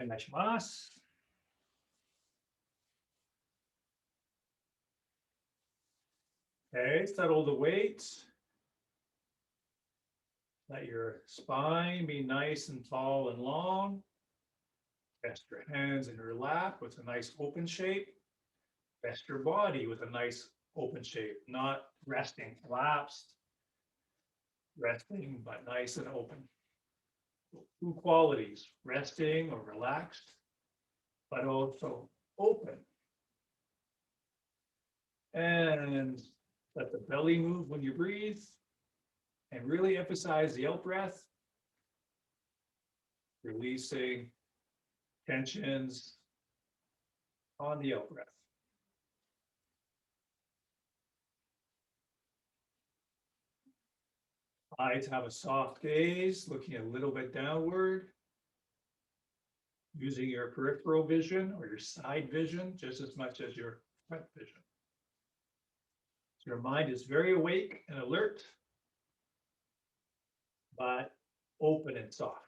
Onegaishimasu. Okay, settle the weight. Let your spine be nice and tall and long. Rest your hands in your lap with a nice open shape. Rest your body with a nice open shape, not resting, collapsed, resting, but nice and open. Two qualities, resting or relaxed, but also open. And let the belly move when you breathe, and really emphasize the out breath, releasing tensions on the out breath. Eyes have a soft gaze, looking a little bit downward, using your peripheral vision or your side vision just as much as your front vision. So your mind is very awake and alert, but open and soft.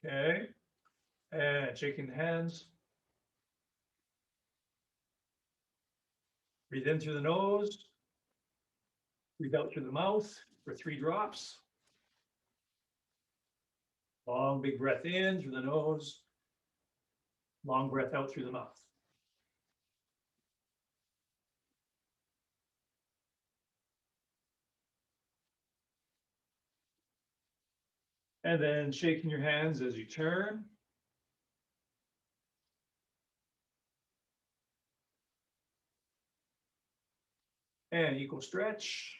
Okay, and shaking the hands. Breathe in through the nose. Breathe out through the mouth for 3 drops. Long, big breath in through the nose. Long breath out through the mouth. And then shaking your hands as you turn. And equal stretch.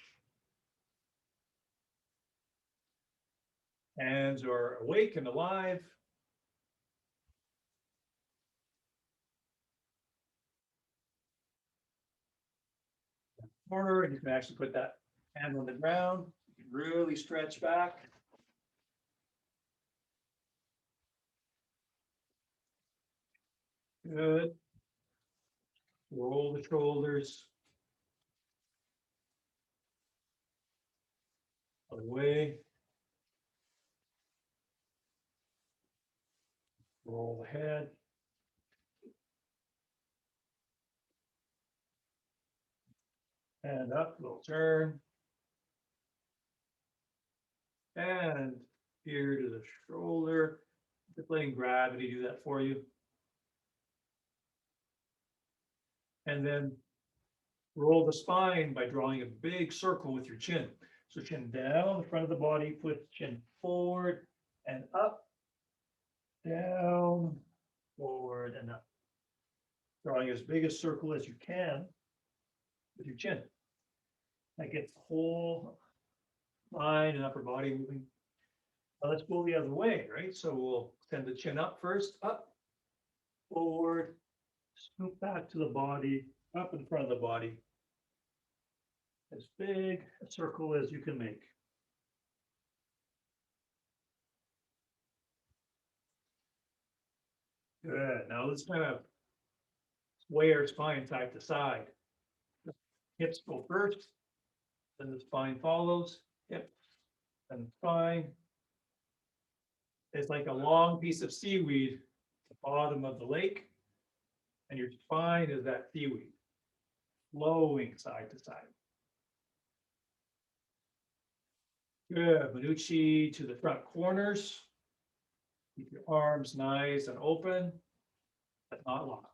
Hands are awake and alive. Corner, and you can actually put that hand on the ground. You can really stretch back. Good. Roll the shoulders away. Roll the head. And up, little turn. And here to the shoulder. Just letting gravity do that for you. And then roll the spine by drawing a big circle with your chin. So chin down the front of the body, put chin forward and up, down, forward and up. Drawing as big a circle as you can with your chin. That gets the whole mind and upper body moving. Now let's go the other way, right? So we'll send the chin up first, up, forward, scoop back to the body, up in front of the body. As big a circle as you can make. Good. Now let's kind of sway our spine side to side. Hips go first, then the spine follows, hips and spine. It's like a long piece of seaweed at the bottom of the lake, and your spine is that seaweed flowing side to side. Good. Manucci to the front corners. Keep your arms nice and open, but not locked.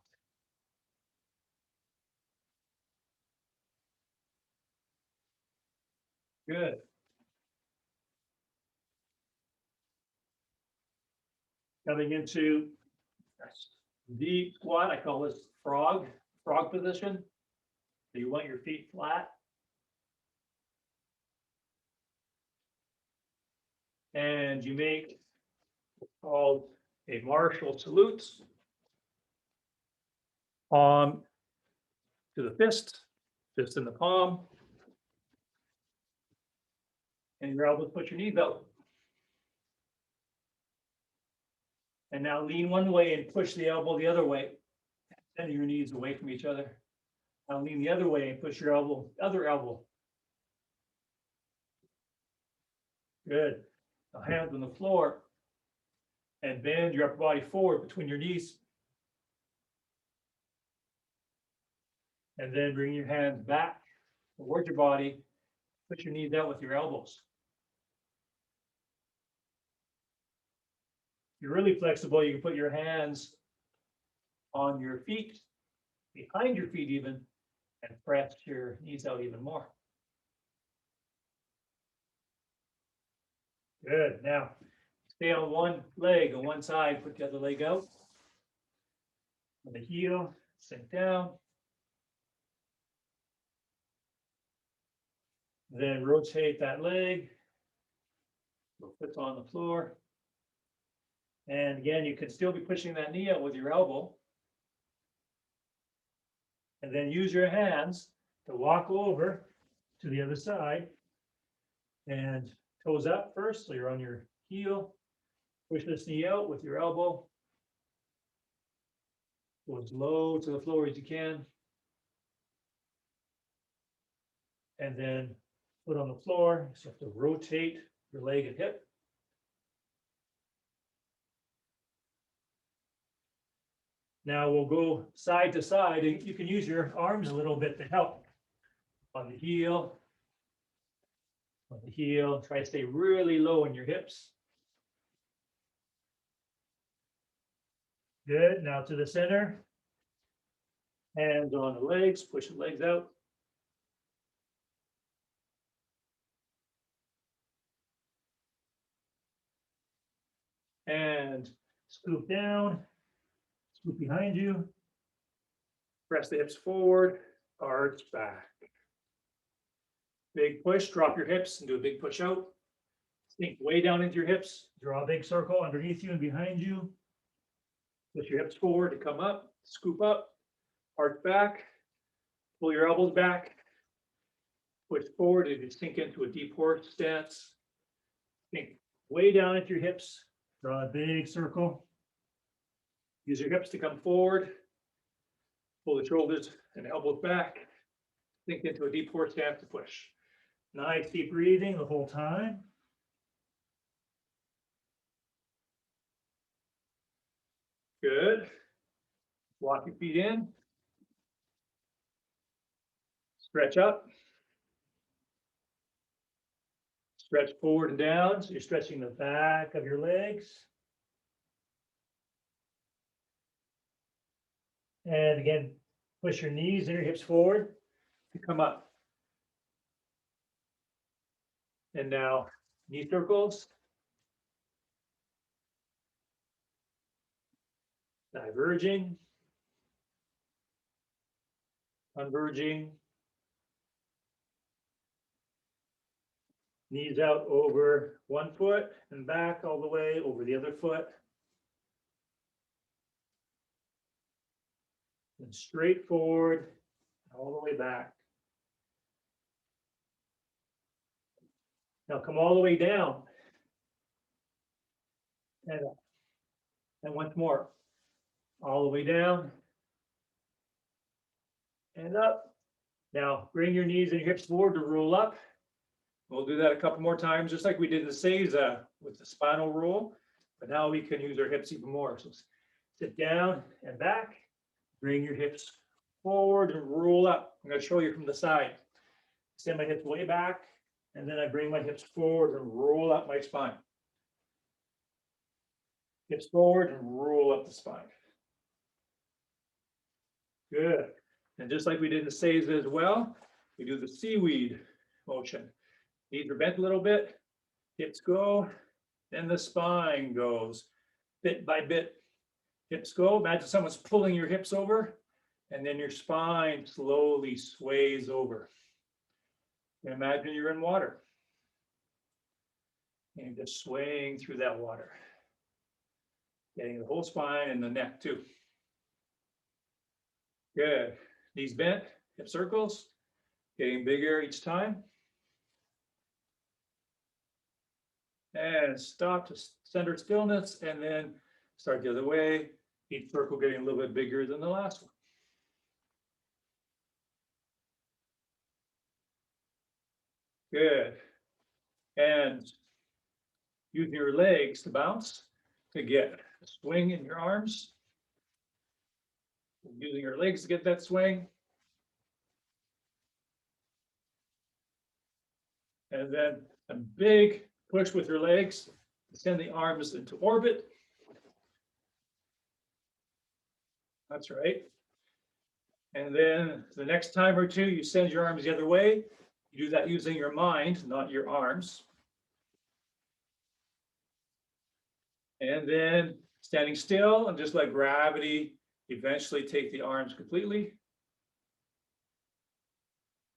Good. Coming into deep squat, I call this frog position. So you want your feet flat. And you make what's called a martial salute. Palm to the fist in the palm. And your elbows, put your knees out. And now lean one way and push the elbow the other way. Send your knees away from each other. Now lean the other way and push your elbow, other elbow. Good. Now hands on the floor and bend your upper body forward between your knees. And then bring your hands back towards your body. Put your knees out with your elbows. If you're really flexible, you can put your hands on your feet, behind your feet even, and press your knees out even more. Good. Now, stay on one leg on one side, put the other leg out. On the heel, sink down. Then rotate that leg. Foot's on the floor. And again, you can still be pushing that knee out with your elbow. And then use your hands to walk over to the other side. And toes up first, so you're on your heel. Push this knee out with your elbow. Go as low to the floor as you can. And then foot on the floor. So you have to rotate your leg and hip. Now we'll go side to side. You can use your arms a little bit to help. On the heel. On the heel. Try to stay really low in your hips. Good. Now to the center. Hands on the legs. Push the legs out. And scoop down. Scoop behind you. Press the hips forward. Arch back. Big push. Drop your hips and do a big push out. Sink way down into your hips. Draw a big circle underneath you and behind you. Push your hips forward to come up. Scoop up. Arch back. Pull your elbows back. Push forward and you sink into a deep horse stance. Sink way down into your hips. Draw a big circle. Use your hips to come forward. Pull the shoulders and elbows back. Sink into a deep horse stance to push. Nice deep breathing the whole time. Good. Walk your feet in. Stretch up. Stretch forward and down. So you're stretching the back of your legs. And again, push your knees and your hips forward to come up. And now knee circles. Diverging. Converging. Knees out over one foot and back all the way over the other foot. And straight forward, all the way back. Now come all the way down. And up. And once more. All the way down. And up. Now bring your knees and your hips forward to roll up. We'll do that a couple more times, just like we did the Seiza with the spinal roll. But now we can use our hips even more. So sit down and back. Bring your hips forward and roll up. I'm going to show you from the side. Send my hips way back, and then I bring my hips forward and roll up my spine. Hips forward and roll up the spine. Good. And just like we did in the Seiza as well, we do the seaweed motion. Knees are bent a little bit, hips go, then the spine goes bit by bit. Hips go. Imagine someone's pulling your hips over, and then your spine slowly sways over. And imagine you're in water. And you're just swaying through that water. Getting the whole spine and the neck too. Good. Knees bent, hip circles, getting bigger each time. And stop to center stillness, and then start the other way. Each circle getting a little bit bigger than the last one. Good. And using your legs to bounce to get a swing in your arms. Using your legs to get that swing. And then a big push with your legs to send the arms into orbit. That's right. And then the next time or two, you send your arms the other way. You do that using your mind, not your arms. And then standing still and just let gravity eventually take the arms completely.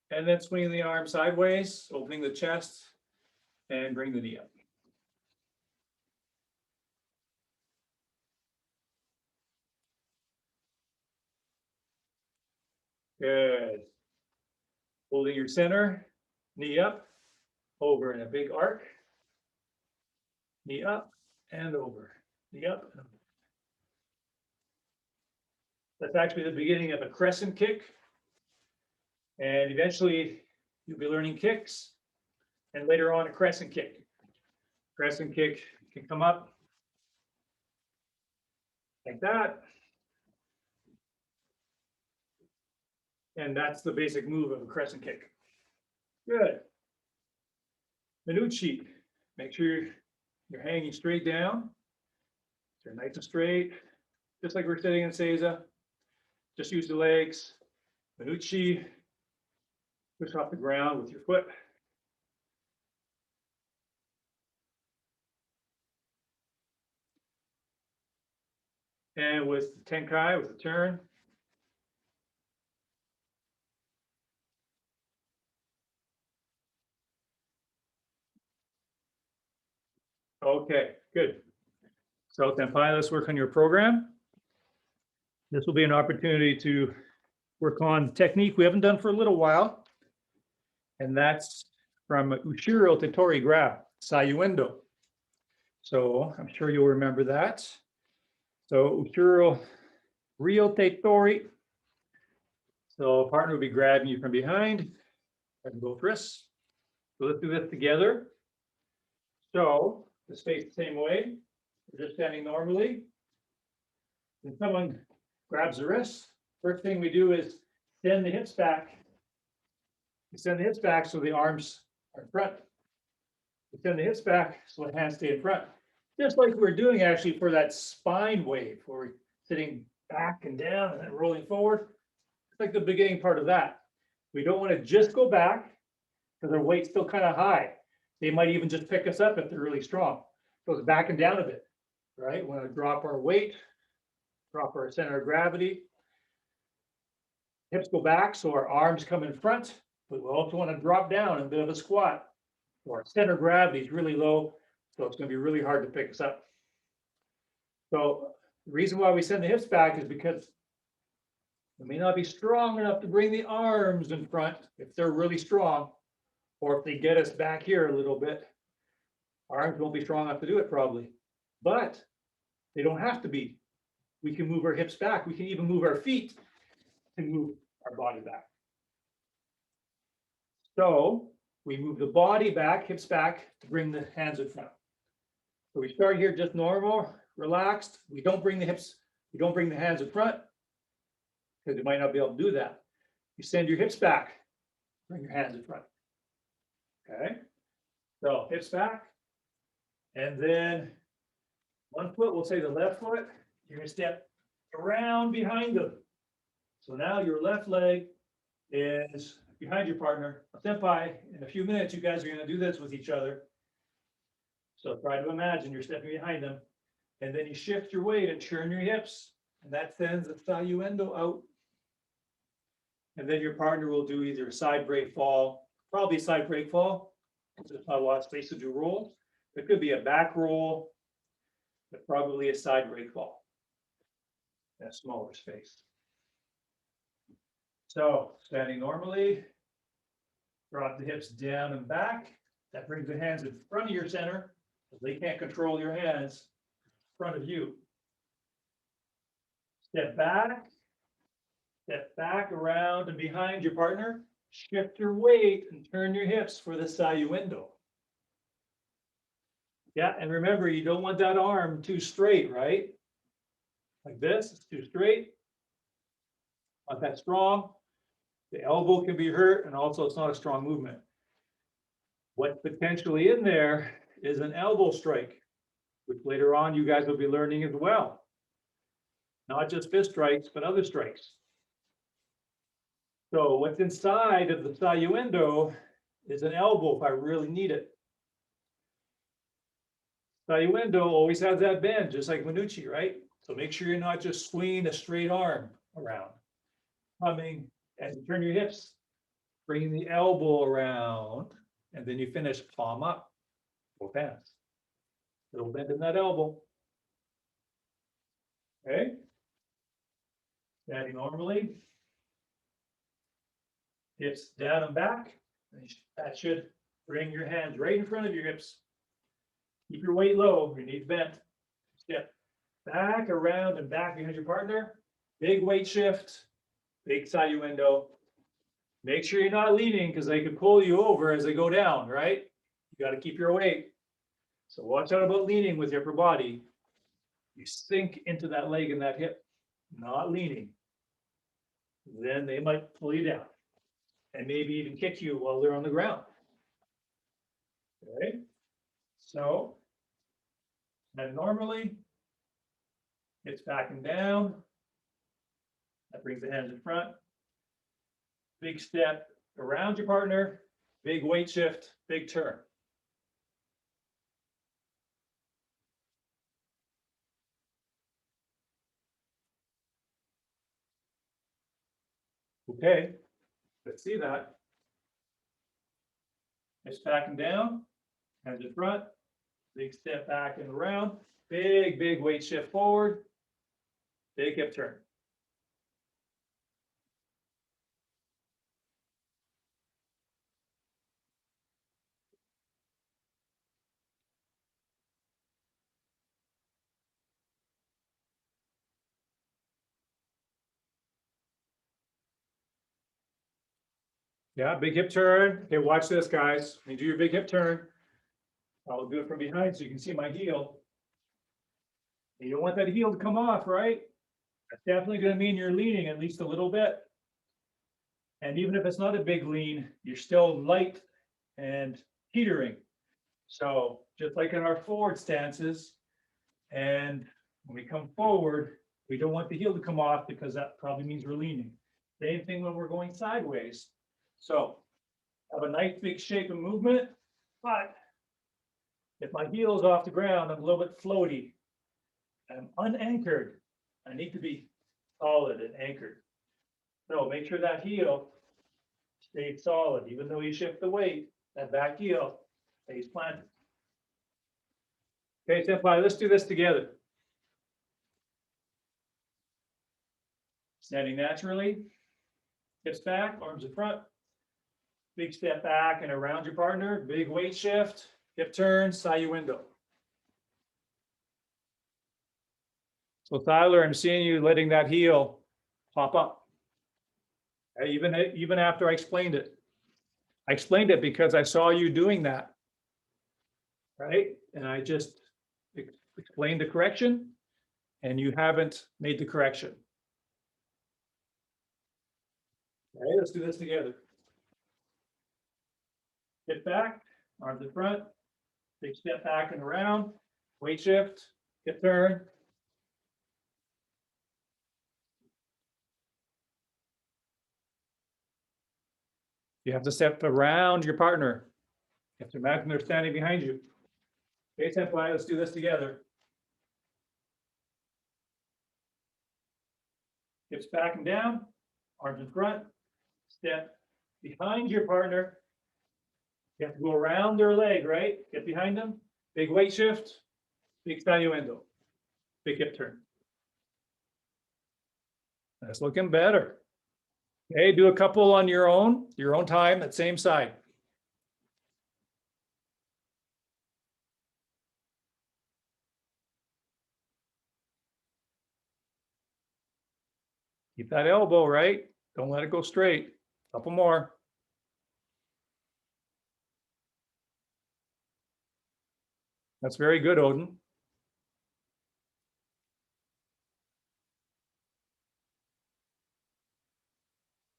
And then swinging the arm sideways, opening the chest, and bring the knee up. Good. Holding your center, knee up, over in a big arc. Knee up and over, knee up and over. That's actually the beginning of a crescent kick. And eventually you'll be learning kicks, and later on a crescent kick. Crescent kick can come up like that. And that's the basic move of a crescent kick. Good. Minucci. Make sure you're hanging straight down. So you're nice and straight, just like we're sitting in Seiza. Just use the legs. Minucci. Push off the ground with your foot. And with the Tenkai, with the turn. Okay, good. So Tenpai, let's work on your program. This will be an opportunity to work on technique we haven't done for a little while. And that's from Ushiro Tetori grab, Sayuendo. So I'm sure you'll remember that. So Ushiro Real Tetori. So a partner will be grabbing you from behind and both wrists. So let's do this together. So just face the same way. We're just standing normally. When someone grabs the wrist, first thing we do is send the hips back. We send the hips back so the arms are in front. We send the hips back so the hands stay in front. Just like we're doing actually for that spine wave, where we're sitting back and down and then rolling forward. It's like the beginning part of that. We don't want to just go back because our weight's still kind of high. They might even just pick us up if they're really strong. So it's backing down a bit, right? We want to drop our weight, drop our center of gravity. Hips go back so our arms come in front, but we also want to drop down in a bit of a squat. So our center of gravity is really low, so it's going to be really hard to pick us up. So the reason why we send the hips back is because we may not be strong enough to bring the arms in front if they're really strong, or if they get us back here a little bit, our arms won't be strong enough to do it probably, but they don't have to be. We can move our hips back. We can even move our feet to move our body back. So we move the body back, hips back, to bring the hands in front. So we start here just normal, relaxed. We don't bring the hips, we don't bring the hands in front because you might not be able to do that. You send your hips back, bring your hands in front. Okay, so hips back, and then one foot, we'll say the left foot, you're gonna step around behind them. So now your left leg is behind your partner. Senpai, in a few minutes, you guys are gonna do this with each other. So try to imagine you're stepping behind them, and then you shift your weight and turn your hips, and that sends the Sayuendo out. And then your partner will do either a side break fall, probably a side break fall, because there's not a lot of space to do rolls. It could be a back roll, but probably a side break fall in a smaller space. So standing normally, drop the hips down and back. That brings the hands in front of your center. They can't control your hands in front of you. Step back around and behind your partner. Shift your weight and turn your hips for the Sayuendo. Yeah, and remember, you don't want that arm too straight, right? Like this, it's too straight. Not that strong. The elbow can be hurt, and also it's not a strong movement. What's potentially in there is an elbow strike, which later on you guys will be learning as well. Not just fist strikes, but other strikes. So what's inside of the Sayuendo is an elbow if I really need it. Sayuendo always has that bend, just like Minuchi, right? So make sure you're not just swinging a straight arm around. Coming as you turn your hips, bringing the elbow around, and then you finish palm up, both hands. Little bend in that elbow. Okay. Standing normally. Hips down and back. That should bring your hands right in front of your hips. Keep your weight low, your knees bent. Step back, around, and back behind your partner. Big weight shift, big Sayuendo. Make sure you're not leaning because they can pull you over as they go down, right? You got to keep your weight. So watch out about leaning with your upper body. You sink into that leg and that hip, not leaning. Then they might pull you down and maybe even kick you while they're on the ground. Okay, so then normally it's back and down. That brings the hands in front. Big step around your partner, big weight shift, big turn. Okay, let's see that. It's back and down, hands in front, big step back and around, big weight shift forward, big hip turn. Yeah, big hip turn. Okay, watch this, guys. When you do your big hip turn, I'll do it from behind so you can see my heel. You don't want that heel to come off, right? That's definitely going to mean you're leaning at least a little bit. And even if it's not a big lean, you're still light and teetering. So just like in our forward stances, and when we come forward, we don't want the heel to come off because that probably means we're leaning. Same thing when we're going sideways. So have a nice big shape and movement, but if my heel is off the ground, I'm a little bit floaty. I'm unanchored. I need to be solid and anchored. So make sure that heel stays solid. Even though you shift the weight, that back heel stays planted. Okay, Senpai, let's do this together. Standing naturally, hips back, arms in front. Big step back and around your partner. Big weight shift, hip turn, Sayuendo. So Tyler, I'm seeing you letting that heel pop up. Okay, even after I explained it. I explained it because I saw you doing that, right? And I just explained the correction, and you haven't made the correction. Okay, let's do this together. Hip back, arms in front, big step back and around, weight shift, hip turn. You have to step around your partner. You have to imagine they're standing behind you. Okay, Senpai, let's do this together. Hips back and down, arms in front, step behind your partner. You have to go around their leg, right? Get behind them, big weight shift, big Sayuendo, big hip turn. That's looking better. Okay, do a couple on your own time, at same side. Keep that elbow right. Don't let it go straight. Couple more. That's very good, Odin.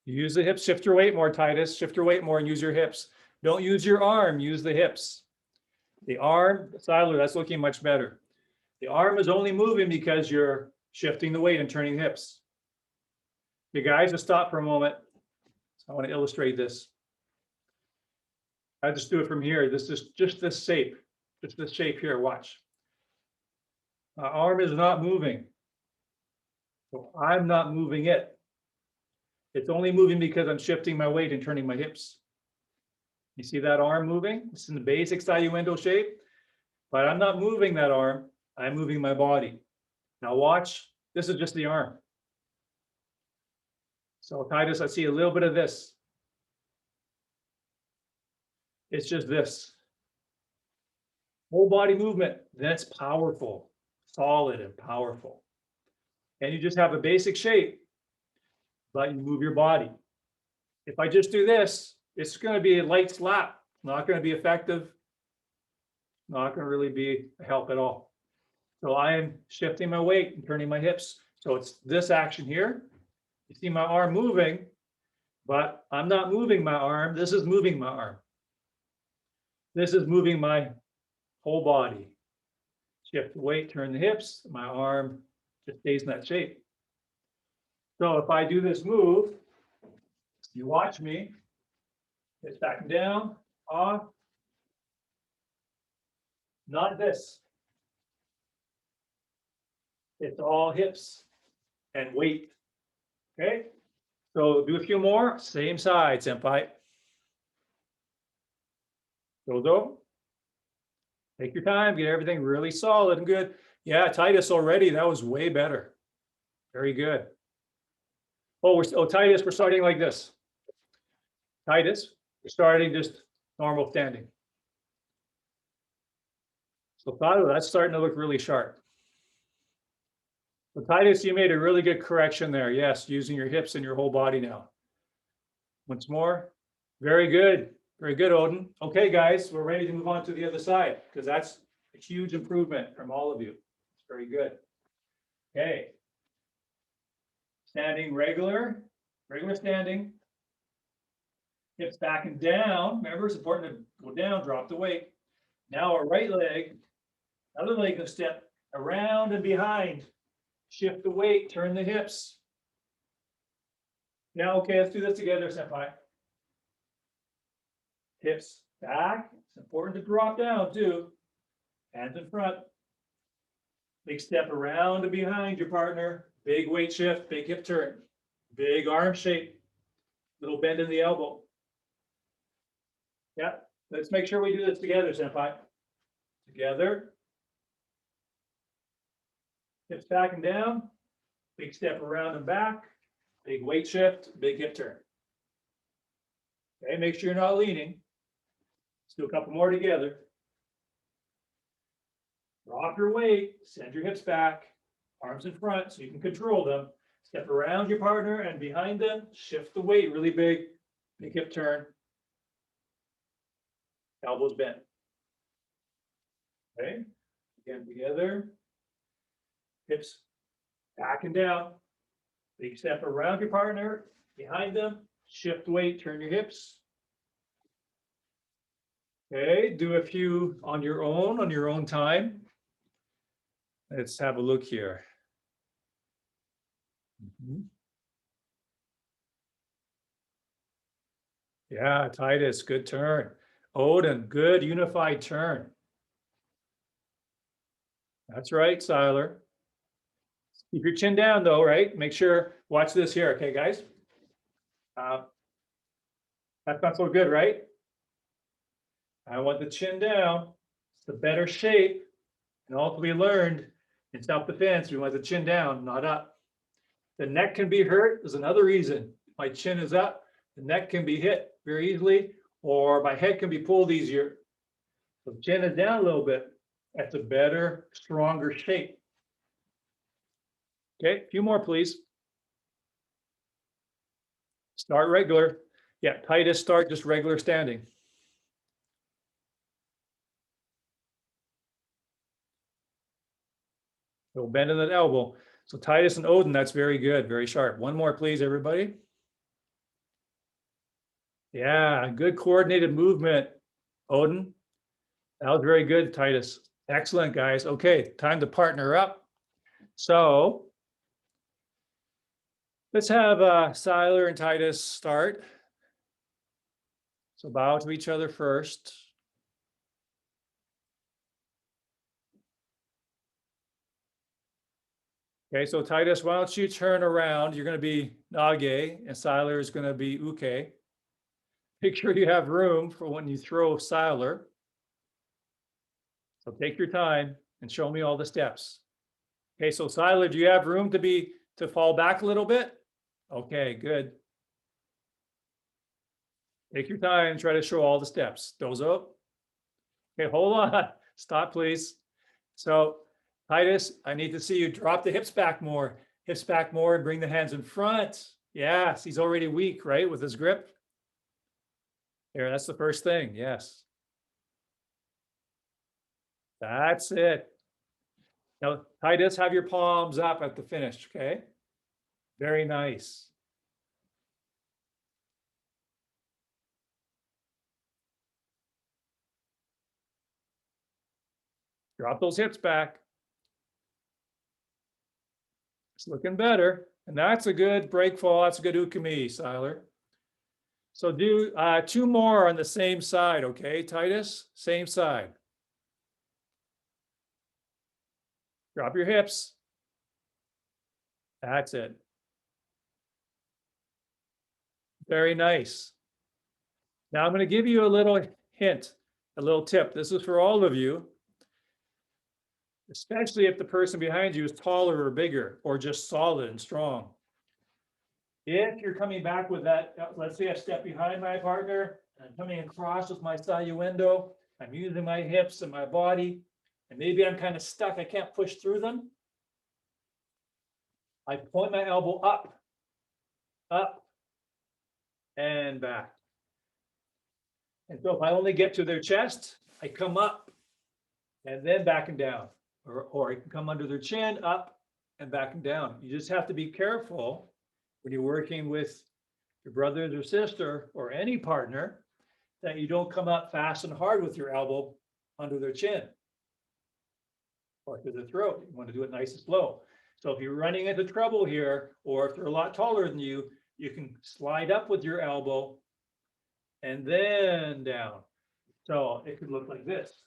Use the hips, shift your weight more, Titus. Shift your weight more and use your hips. Don't use your arm, use the hips. The arm, Siler, that's looking much better. The arm is only moving because you're shifting the weight and turning the hips. You guys, just stop for a moment. I want to illustrate this. I just do it from here. This is just this shape. Just this shape here, watch. My arm is not moving. So I'm not moving it. It's only moving because I'm shifting my weight and turning my hips. You see that arm moving? It's in the basic sinuendo shape, but I'm not moving that arm. I'm moving my body. Now watch, this is just the arm. So Titus, I see a little bit of this. It's just this. Whole body movement, that's powerful, solid and powerful. And you just have a basic shape, but you move your body. If I just do this, it's going to be a light slap, not going to be effective, not going to really be a help at all. So I am shifting my weight and turning my hips. So it's this action here. You see my arm moving, but I'm not moving my arm. This is moving my arm. This is moving my whole body. Shift the weight, turn the hips. My arm just stays in that shape. So if I do this move, you watch me. It's back and down, off. Not this. It's all hips and weight. Okay? So do a few more. Same side, senpai. Dodo. Take your time. Get everything really solid and good. Yeah, Titus already. That was way better. Very good. Oh, Titus, we're starting like this. Titus, we're starting just normal standing. So Thado, that's starting to look really sharp. So Titus, you made a really good correction there. Yes, using your hips and your whole body now. Once more. Very good. Very good, Odin. Okay, guys, we're ready to move on to the other side because that's a huge improvement from all of you. It's very good. Okay. Standing regular standing. Hips back and down. Remember, it's important to go down, drop the weight. Now our right leg, other leg can step around and behind. Shift the weight, turn the hips. Now, okay, let's do this together, senpai. Hips back. It's important to drop down too. Hands in front. Big step around and behind your partner. Big weight shift, big hip turn. Big arm shape. Little bend in the elbow. Yeah, let's make sure we do this together, senpai. Together. Hips back and down. Big step around and back. Big weight shift, big hip turn. Okay, make sure you're not leaning. Let's do a couple more together. Drop your weight, send your hips back, arms in front so you can control them. Step around your partner and behind them, shift the weight really big, big hip turn. Elbows bent. Okay, again together. Hips back and down. Big step around your partner, behind them, shift weight, turn your hips. Okay, do a few on your own time. Let's have a look here. Yeah, Titus, good turn. Odin, good unified turn. That's right, Siler. Keep your chin down though, right? Make sure, watch this here, okay, guys? That's not so good, right? I want the chin down. It's the better shape. And all we learned in self-defense, we want the chin down, not up. The neck can be hurt. There's another reason. My chin is up. The neck can be hit very easily, or my head can be pulled easier. So chin is down a little bit. That's a better, stronger shape. Okay, a few more, please. Start regular. Yeah, Titus, start just regular standing. Little bend in that elbow. So Titus and Odin, that's very good, very sharp. One more, please, everybody. Yeah, good coordinated movement, Odin. That was very good, Titus. Excellent, guys. Okay, time to partner up. So let's have Siler and Titus start. So bow to each other first. Okay, so Titus, why don't you turn around? You're going to be Nage, and Siler is going to be Uke. Make sure you have room for when you throw Siler. So take your time and show me all the steps. Okay, so Siler, do you have room to fall back a little bit? Okay, good. Take your time, try to show all the steps. Dozo. Okay, hold on. Stop, please. So Titus, I need to see you drop the hips back more and bring the hands in front. Yes, he's already weak, right, with his grip. There, that's the first thing, yes. That's it. Now, Titus, have your palms up at the finish, okay? Very nice. Drop those hips back. It's looking better. And that's a good break fall. That's a good ukemi, Siler. So do 2 more on the same side, okay, Titus? Same side. Drop your hips. That's it. Very nice. Now I'm going to give you a little hint, a little tip. This is for all of you, especially if the person behind you is taller or bigger or just solid and strong. If you're coming back with that, let's say I step behind my partner and I'm coming across with my sayuendo, I'm using my hips and my body, and maybe I'm kind of stuck, I can't push through them. I point my elbow up, and back. And so if I only get to their chest, I come up and then back and down. Or I can come under their chin, up and back and down. You just have to be careful when you're working with your brother or sister or any partner that you don't come up fast and hard with your elbow under their chin or to the throat. You want to do it nice and slow. So if you're running into trouble here, or if they're a lot taller than you, you can slide up with your elbow and then down. So it could look like this.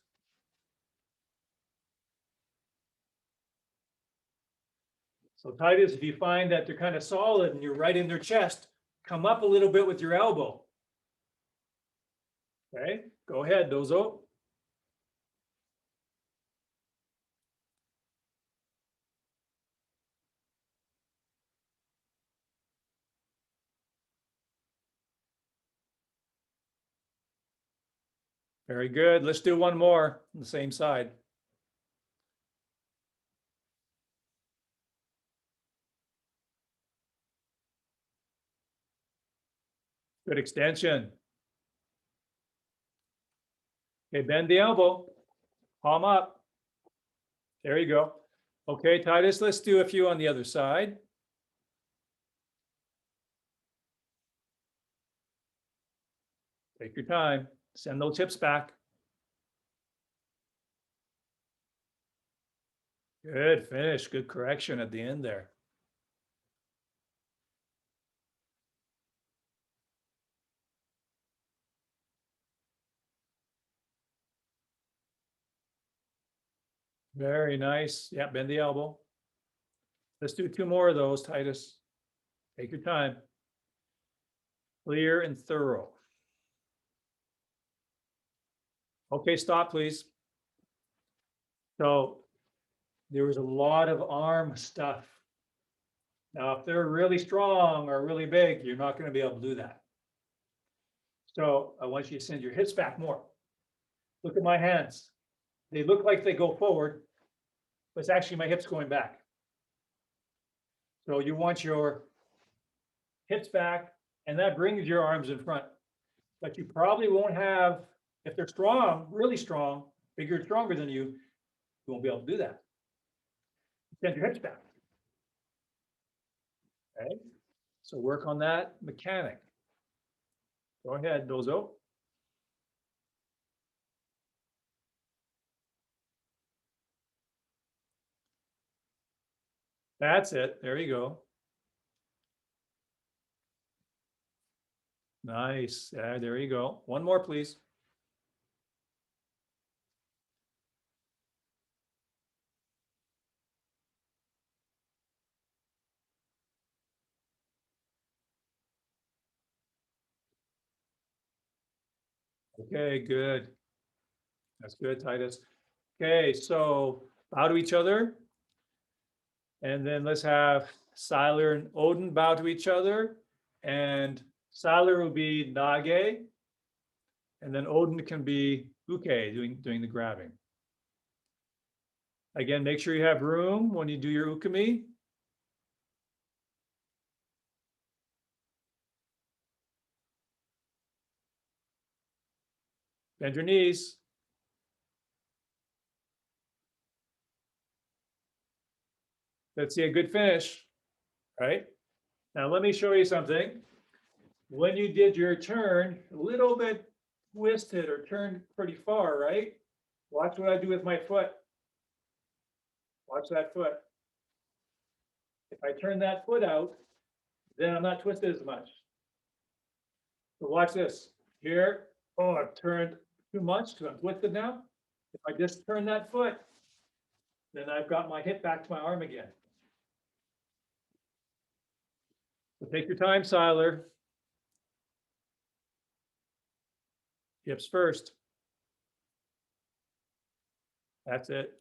So Titus, if you find that they're kind of solid and you're right in their chest, come up a little bit with your elbow. Okay, go ahead, Dozo. Very good. Let's do one more on the same side. Good extension. Okay, bend the elbow, palm up. There you go. Okay, Titus, let's do a few on the other side. Take your time. Send those hips back. Good finish. Good correction at the end there. Very nice. Yeah, bend the elbow. Let's do 2 more of those, Titus. Take your time. Clear and thorough. Okay, stop, please. So there was a lot of arm stuff. Now, if they're really strong or really big, you're not going to be able to do that. So I want you to send your hips back more. Look at my hands. They look like they go forward, but it's actually my hips going back. So you want your hips back And that brings your arms in front. But you probably won't have, if they're strong, really strong, bigger, stronger than you won't be able to do that. Send your hips back. Okay, so work on that mechanic. Go ahead, Dozo. That's it. There you go. Nice. There you go. One more, please. Okay, good. That's good, Titus. Okay, so bow to each other. And then let's have Siler and Odin bow to each other. And Siler will be Nage. And then Odin can be Uke, doing the grabbing. Again, make sure you have room when you do your ukemi. Bend your knees. Let's see a good finish, right? Now let me show you something. When you did your turn, a little bit twisted or turned pretty far, right? Watch what I do with my foot. Watch that foot. If I turn that foot out, then I'm not twisted as much. So watch this. Here, oh, I've turned too much because I'm twisted now. If I just turn that foot, then I've got my hip back to my arm again. So take your time, Siler. Hips first. That's it.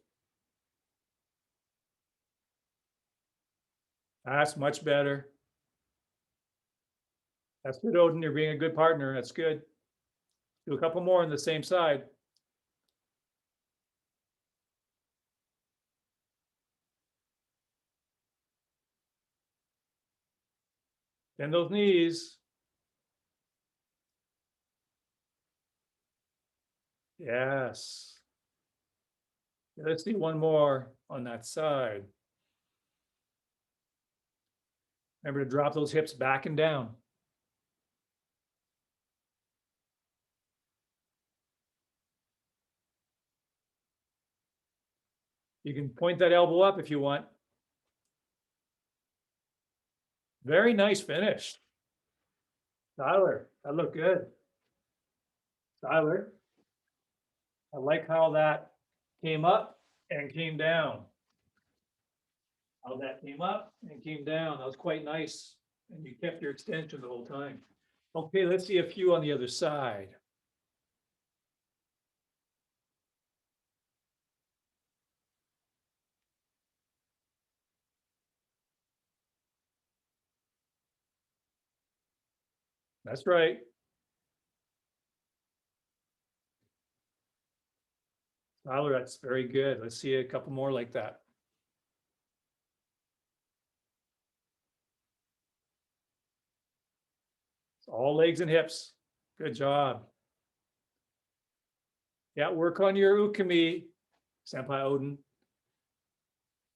That's much better. That's good, Odin. You're being a good partner. That's good. Do a couple more on the same side. Bend those knees. Yes. Let's do one more on that side. Remember to drop those hips back and down. You can point that elbow up if you want. Very nice finish. Tyler, that looked good. Tyler, I like how that came up and came down. How that came up and came down. That was quite nice. And you kept your extension the whole time. Okay, let's see a few on the other side. That's right. Tyler, that's very good. Let's see a couple more like that. All legs and hips. Good job. Yeah, work on your ukemi, Senpai Odin.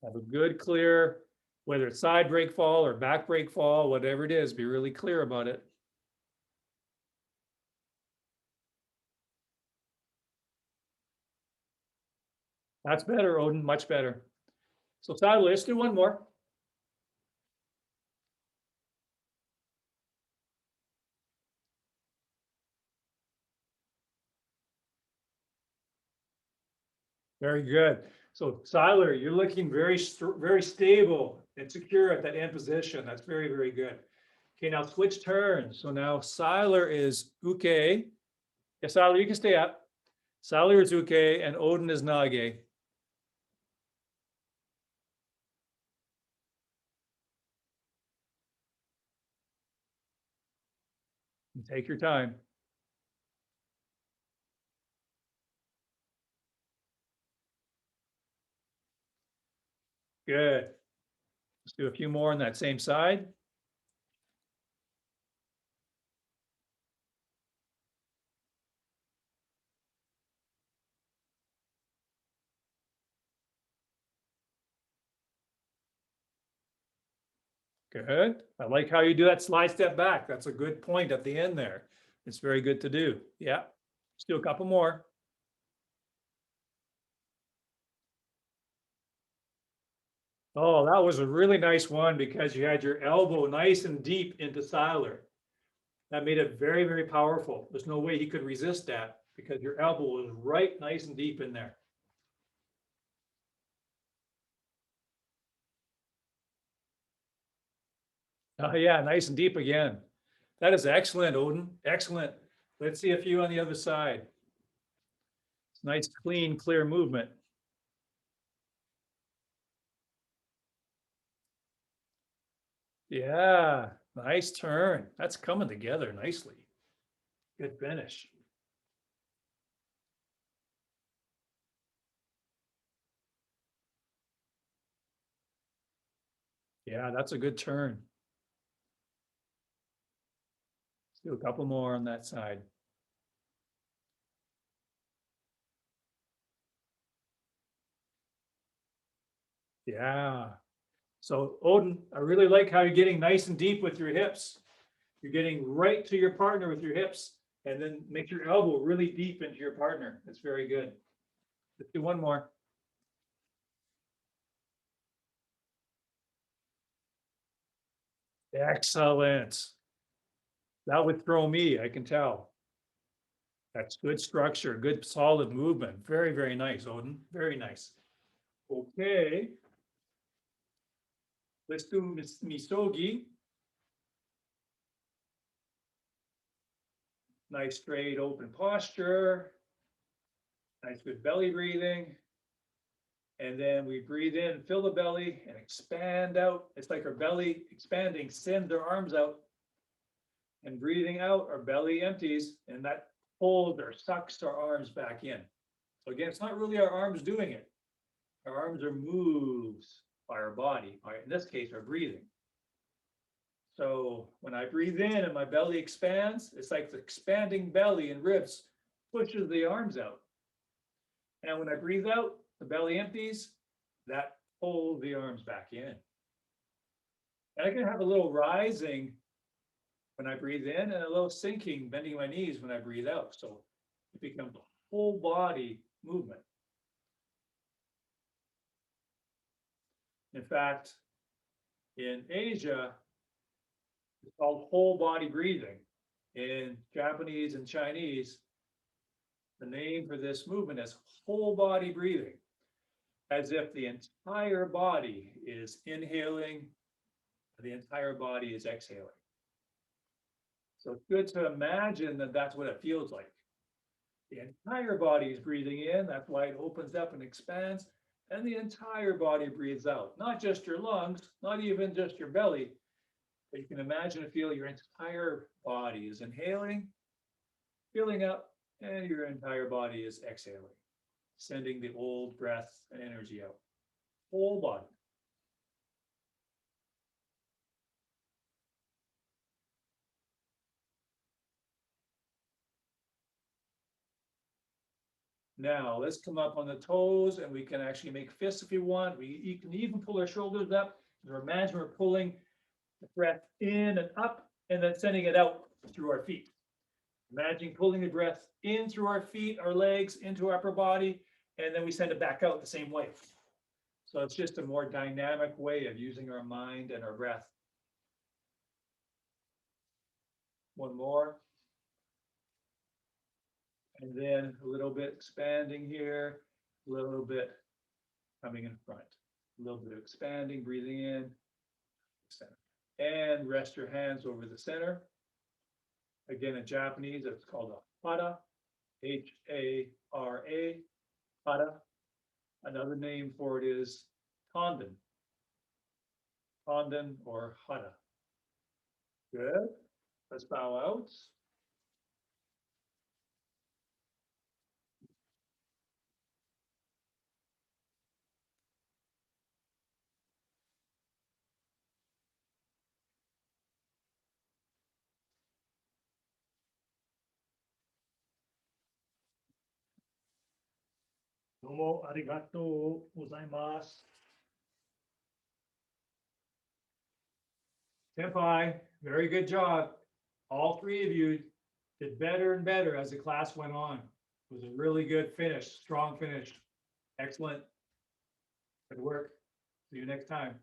Have a good, clear, whether it's side break fall or back break fall, whatever it is, be really clear about it. That's better, Odin, much better. So Tyler, let's do one more. Very good. So Siler, you're looking very stable and secure at that end position. That's very, very good. Okay, now switch turns. So now Siler is Uke. Yeah, Siler, you can stay up. Siler is Uke and Odin is Nage. Take your time. Good. Let's do a few more on that same side. Good. I like how you do that slide step back. That's a good point at the end there. It's very good to do. Yeah. Let's do a couple more. Oh, that was a really nice one because you had your elbow nice and deep into Siler. That made it very, very powerful. There's no way he could resist that because your elbow was right nice and deep in there. Oh yeah, nice and deep again. That is excellent, Odin. Excellent. Let's see a few on the other side. It's nice, clean, clear movement. Yeah, nice turn. That's coming together nicely. Good finish. Yeah, that's a good turn. Let's do a couple more on that side. Yeah. So Odin, I really like how you're getting nice and deep with your hips. You're getting right to your partner with your hips and then make your elbow really deep into your partner. That's very good. Let's do one more. Excellent. That would throw me, I can tell. That's good structure, good solid movement. Very, very nice, Odin. Very nice. Okay. Let's do Misogi. Nice straight open posture. Nice good belly breathing. And then we breathe in, fill the belly and expand out. It's like our belly expanding, send our arms out. And breathing out, our belly empties and that pulls or sucks our arms back in. So again, it's not really our arms doing it. Our arms are moves by our body, by, in this case, our breathing. So when I breathe in and my belly expands, it's like the expanding belly and ribs pushes the arms out. And when I breathe out, the belly empties, that pulls the arms back in. And I can have a little rising when I breathe in and a little sinking, bending my knees when I breathe out. So it becomes a whole body movement. In fact, in Asia, it's called whole body breathing. In Japanese and Chinese, the name for this movement is whole body breathing, as if the entire body is inhaling, the entire body is exhaling. So it's good to imagine that that's what it feels like. The entire body is breathing in, that's why it opens up and expands, and the entire body breathes out. Not just your lungs, not even just your belly, but you can imagine and feel your entire body is inhaling, filling up, and your entire body is exhaling, sending the old breath and energy out. Whole body. Now let's come up on the toes and we can actually make fists if you want. You can even pull our shoulders up. Imagine we're pulling the breath in and up and then sending it out through our feet. Imagine pulling the breath in through our feet, our legs, into our upper body, and then we send it back out the same way. So it's just a more dynamic way of using our mind and our breath. One more. And then a little bit expanding here, a little bit coming in front. A little bit of expanding, breathing in, center. And rest your hands over the center. Again, in Japanese, it's called a hara, H-A-R-A, hara. Another name for it is tanden, tanden or hara. Good. Let's bow out. Domo arigatou gozaimasu. Senpai, very good job. All three of you did better and better as the class went on. It was a really good finish, strong finish. Excellent. Good work. See you next time.